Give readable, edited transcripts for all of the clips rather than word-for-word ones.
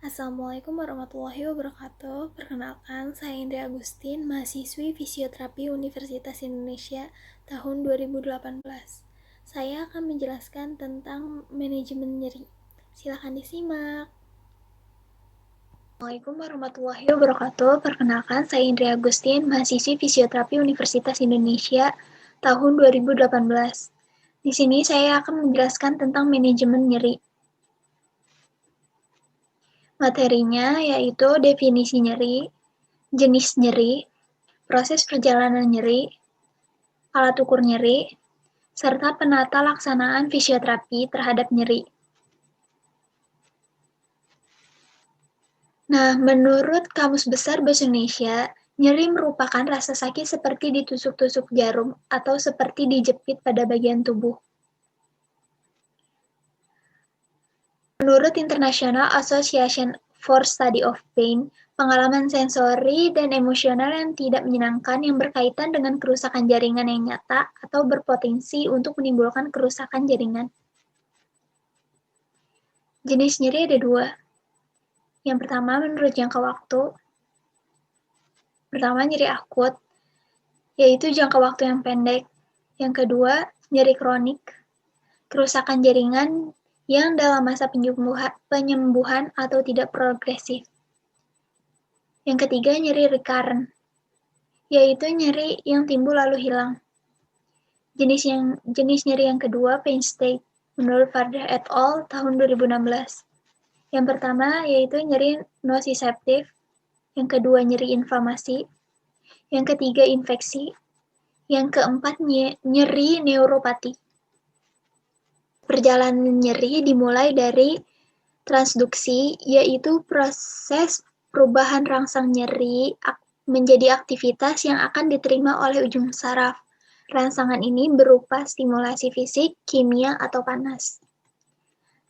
Assalamualaikum warahmatullahi wabarakatuh. Perkenalkan, saya Indri Agustin, mahasiswi fisioterapi Universitas Indonesia tahun 2018. Saya akan menjelaskan tentang manajemen nyeri. Silakan disimak. Assalamualaikum warahmatullahi wabarakatuh. Perkenalkan, saya Indri Agustin, mahasiswi fisioterapi Universitas Indonesia tahun 2018. Di sini saya akan menjelaskan tentang manajemen nyeri. Materinya yaitu definisi nyeri, jenis nyeri, proses perjalanan nyeri, alat ukur nyeri, serta penata laksanaan fisioterapi terhadap nyeri. Nah, menurut Kamus Besar Bahasa Indonesia, nyeri merupakan rasa sakit seperti ditusuk-tusuk jarum atau seperti dijepit pada bagian tubuh. Menurut International Association for Study of Pain, pengalaman sensori dan emosional yang tidak menyenangkan yang berkaitan dengan kerusakan jaringan yang nyata atau berpotensi untuk menimbulkan kerusakan jaringan. Jenis nyeri ada dua. Yang pertama, menurut jangka waktu. Pertama, nyeri akut, yaitu jangka waktu yang pendek. Yang kedua, nyeri kronik, kerusakan jaringan yang dalam masa penyembuhan atau tidak progresif. Yang ketiga, nyeri recurrent, yaitu nyeri yang timbul lalu hilang. Jenis nyeri yang kedua, pain state, menurut Fardah et al. Tahun 2016. Yang pertama yaitu nyeri nociceptif, yang kedua nyeri inflamasi, yang ketiga infeksi, yang keempat nyeri neuropati. Perjalanan nyeri dimulai dari transduksi, yaitu proses perubahan rangsang nyeri menjadi aktivitas yang akan diterima oleh ujung saraf. Rangsangan ini berupa stimulasi fisik, kimia, atau panas.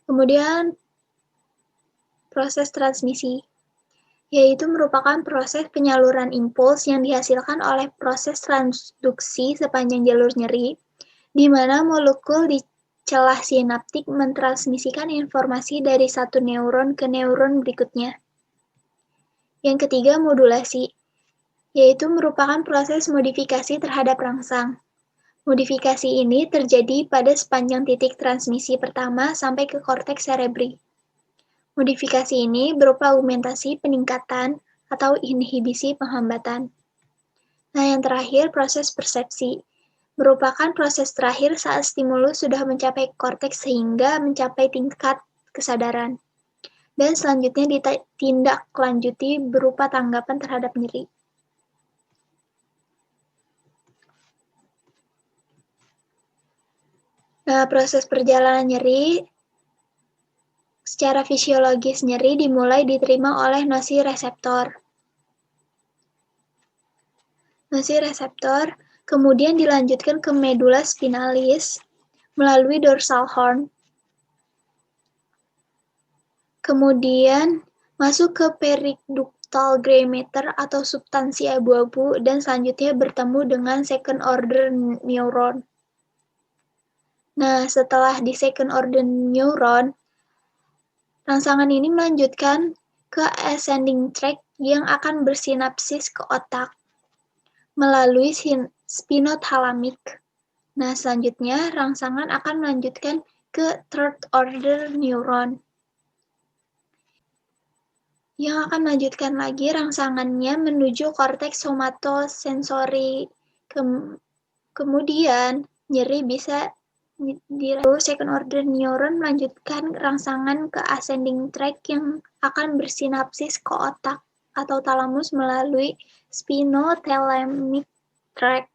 Kemudian proses transmisi, yaitu merupakan proses penyaluran impuls yang dihasilkan oleh proses transduksi sepanjang jalur nyeri, di mana molekul di celah sinaptik mentransmisikan informasi dari satu neuron ke neuron berikutnya. Yang ketiga, modulasi, yaitu merupakan proses modifikasi terhadap rangsang. Modifikasi ini terjadi pada sepanjang titik transmisi pertama sampai ke korteks cerebri. Modifikasi ini berupa augmentasi, peningkatan, atau inhibisi penghambatan. Nah, yang terakhir, proses persepsi. Merupakan proses terakhir saat stimulus sudah mencapai korteks sehingga mencapai tingkat kesadaran. Dan selanjutnya ditindaklanjuti berupa tanggapan terhadap nyeri. Nah, proses perjalanan nyeri secara fisiologis nyeri dimulai diterima oleh nociceptor. Nociceptor kemudian dilanjutkan ke medula spinalis melalui dorsal horn. Kemudian masuk ke periductal gray matter atau substansi abu-abu dan selanjutnya bertemu dengan second order neuron. Nah, setelah di second order neuron, rangsangan ini melanjutkan ke ascending tract yang akan bersinapsis ke otak melalui spinothalamic. Nah, selanjutnya rangsangan akan melanjutkan ke third order neuron yang akan melanjutkan lagi rangsangannya menuju korteks somatosensori. Kemudian nyeri bisa second order neuron melanjutkan rangsangan ke ascending tract yang akan bersinapsis ke otak atau talamus melalui spinothalamic tract.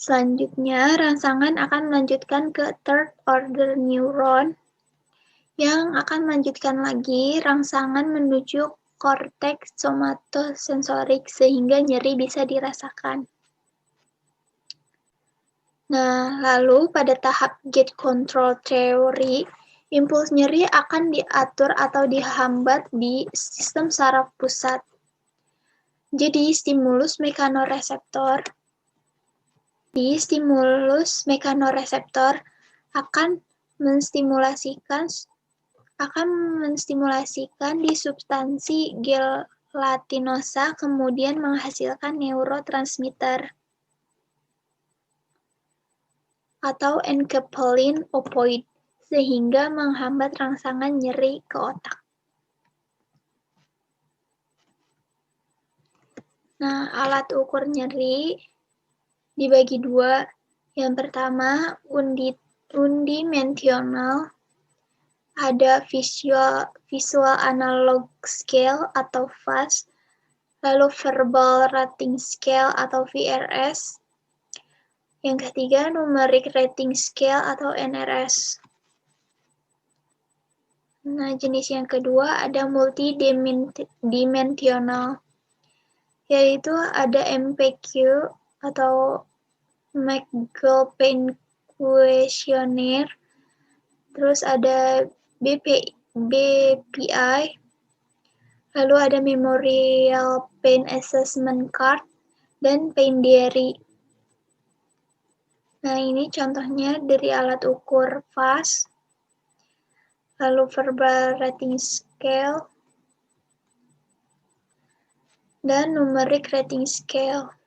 Selanjutnya, rangsangan akan melanjutkan ke third order neuron yang akan melanjutkan lagi rangsangan menuju korteks somatosensorik sehingga nyeri bisa dirasakan. Nah, lalu pada tahap gate control theory, impuls nyeri akan diatur atau dihambat di sistem saraf pusat. Jadi, stimulus mekanoreseptor akan menstimulasikan akan menstimulasikan di substansi gelatinosa, kemudian menghasilkan neurotransmitter atau enkephalin opoid, sehingga menghambat rangsangan nyeri ke otak. Nah, alat ukur nyeri dibagi dua. Yang pertama, unidimensional, ada visual analog scale atau VAS, lalu verbal rating scale atau VRS. Yang ketiga, numeric rating scale atau NRS. Nah, jenis yang kedua ada multidimensional, yaitu ada MPQ atau McGill-Pain Questionnaire, terus ada BPI, lalu ada Memorial Pain Assessment Card, dan Pain Diary. Nah, ini contohnya dari alat ukur VAS, lalu Verbal Rating Scale, dan Numeric Rating Scale.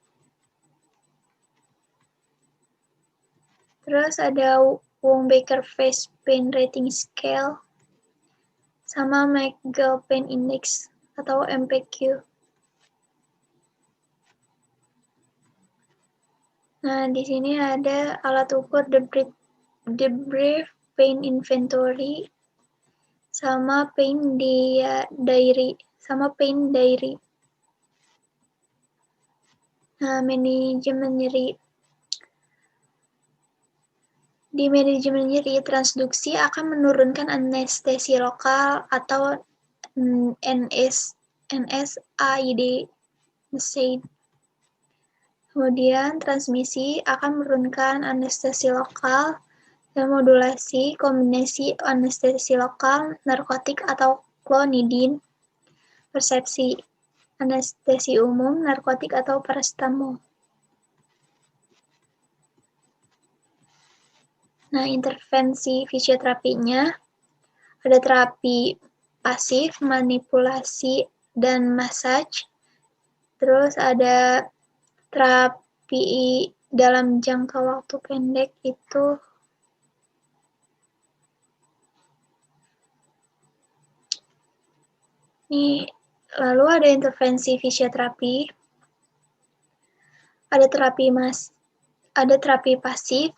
Terus ada Wong-Baker-Face Pain Rating Scale, sama McGill Pain Index atau MPQ. Nah, di sini ada alat ukur Debrief Pain Inventory, sama Pain Diary. Nah, manajemen nyeri. Di manajemen nyeri, transduksi akan menurunkan anestesi lokal atau NSAID. Kemudian transmisi akan menurunkan anestesi lokal dan modulasi kombinasi anestesi lokal, narkotik atau klonidin, persepsi anestesi umum, narkotik atau paracetamol. Nah, intervensi fisioterapinya ada terapi pasif, manipulasi, dan massage. Terus ada terapi dalam jangka waktu pendek itu nih, lalu ada intervensi fisioterapi, ada terapi pasif,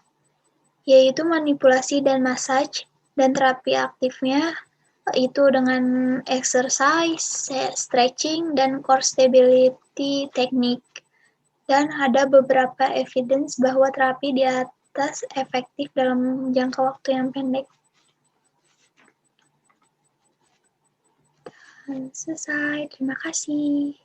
yaitu manipulasi dan massage, dan terapi aktifnya itu dengan exercise, stretching, dan core stability technique. Dan ada beberapa evidence bahwa terapi di atas efektif dalam jangka waktu yang pendek. Selesai, terima kasih.